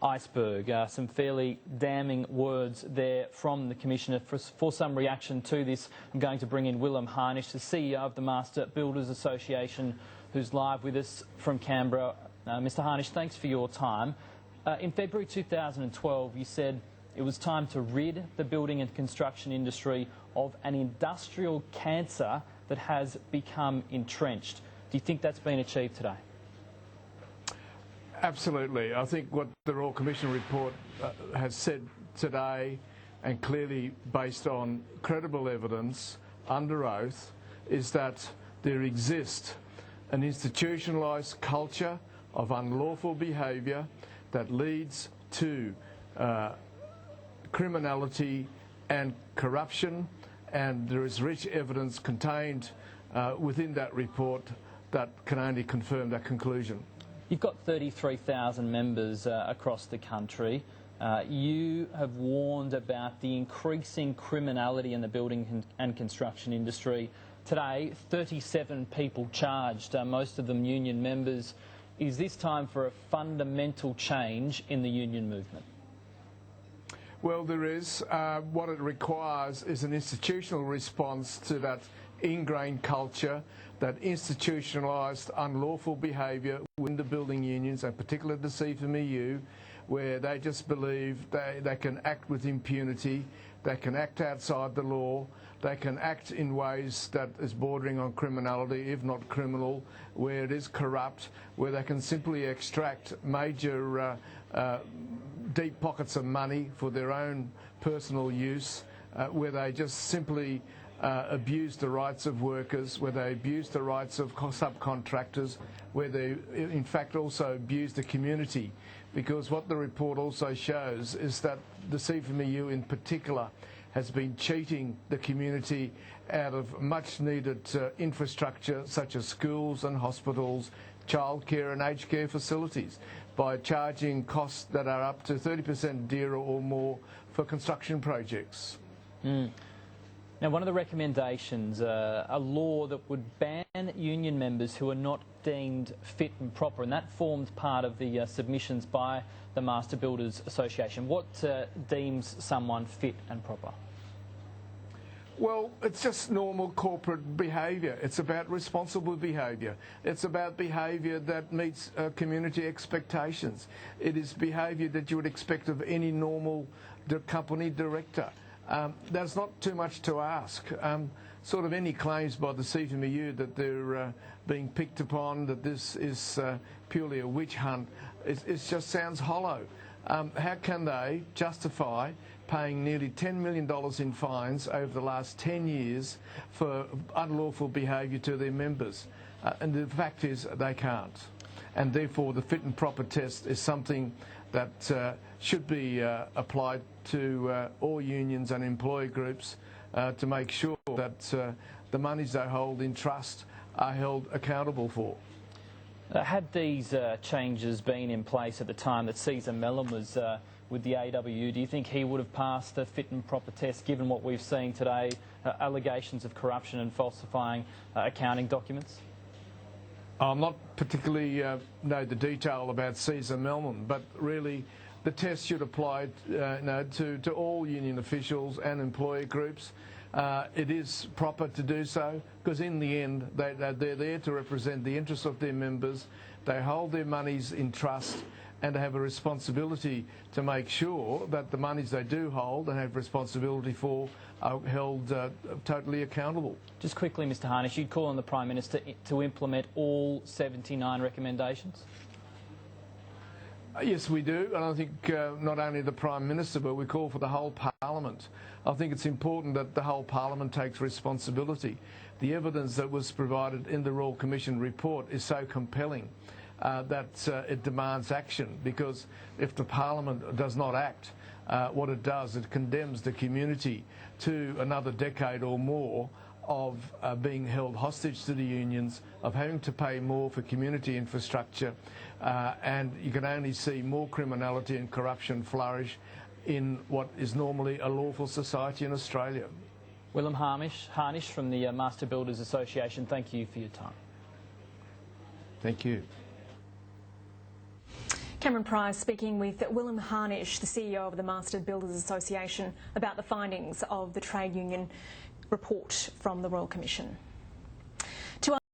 iceberg. Some fairly damning words there from the Commissioner. For some reaction to this, I'm going to bring in Wilhelm Harnisch, the CEO of the Master Builders Association, who's live with us from Canberra. Mr Harnisch, thanks for your time. In February 2012, you said it was time to rid the building and construction industry of an industrial cancer that has become entrenched. Do you think that's been achieved today? Absolutely. I think what the Royal Commission report has said today, and clearly based on credible evidence under oath, is that there exists an institutionalised culture of unlawful behaviour that leads to criminality and corruption, and there is rich evidence contained within that report that can only confirm that conclusion. You've got 33,000 members across the country. You have warned about the increasing criminality in the building and construction industry. Today, 37 people charged, most of them union members. Is this time for a fundamental change in the union movement? Well, there is. What it requires is an institutional response to that ingrained culture, that institutionalised unlawful behaviour within the building unions, and particularly the CFMEU, where they just believe they can act with impunity, they can act outside the law, they can act in ways that is bordering on criminality, if not criminal, where it is corrupt, where they can simply extract major deep pockets of money for their own personal use, where they just simply abuse the rights of workers, where they abuse the rights of subcontractors, where they in fact also abuse the community. Because what the report also shows is that the CFMEU in particular has been cheating the community out of much needed infrastructure such as schools and hospitals, childcare and aged care facilities, by charging costs that are up to 30% dearer or more for construction projects. Now, one of the recommendations, a law that would ban union members who are not deemed fit and proper, and that formed part of the submissions by the Master Builders Association. What deems someone fit and proper? Well, it's just normal corporate behaviour. It's about responsible behaviour. It's about behaviour that meets community expectations. It is behaviour that you would expect of any normal company director. That's not too much to ask. Sort of any claims by the CFMEU that they're being picked upon, that this is purely a witch hunt, it just sounds hollow. How can they justify paying nearly $10 million in fines over the last 10 years for unlawful behaviour to their members? And the fact is they can't. And therefore the fit and proper test is something that should be applied to all unions and employee groups to make sure that the monies they hold in trust are held accountable for. Had these changes been in place at the time that Caesar Mellon was with the AWU, do you think he would have passed the fit and proper test, given what we've seen today, allegations of corruption and falsifying accounting documents? I'm not particularly know the detail about Caesar Mellon, but really the test should apply to all union officials and employee groups. It is proper to do so because in the end they're there to represent the interests of their members. They hold their monies in trust and they have a responsibility to make sure that the monies they do hold and have responsibility for are held totally accountable. Just quickly, Mr Harnisch, you'd call on the Prime Minister to implement all 79 recommendations? Yes, we do, and I think not only the Prime Minister, but we call for the whole Parliament. I think it's important that the whole Parliament takes responsibility. The evidence that was provided in the Royal Commission report is so compelling that it demands action, because if the Parliament does not act, what it does, it condemns the community to another decade or more of being held hostage to the unions, of having to pay more for community infrastructure, and you can only see more criminality and corruption flourish in what is normally a lawful society in Australia. Wilhelm Harnisch from the Master Builders Association, thank you for your time. Thank you. Cameron Price speaking with Wilhelm Harnisch, the CEO of the Master Builders Association, about the findings of the trade union report from the Royal Commission.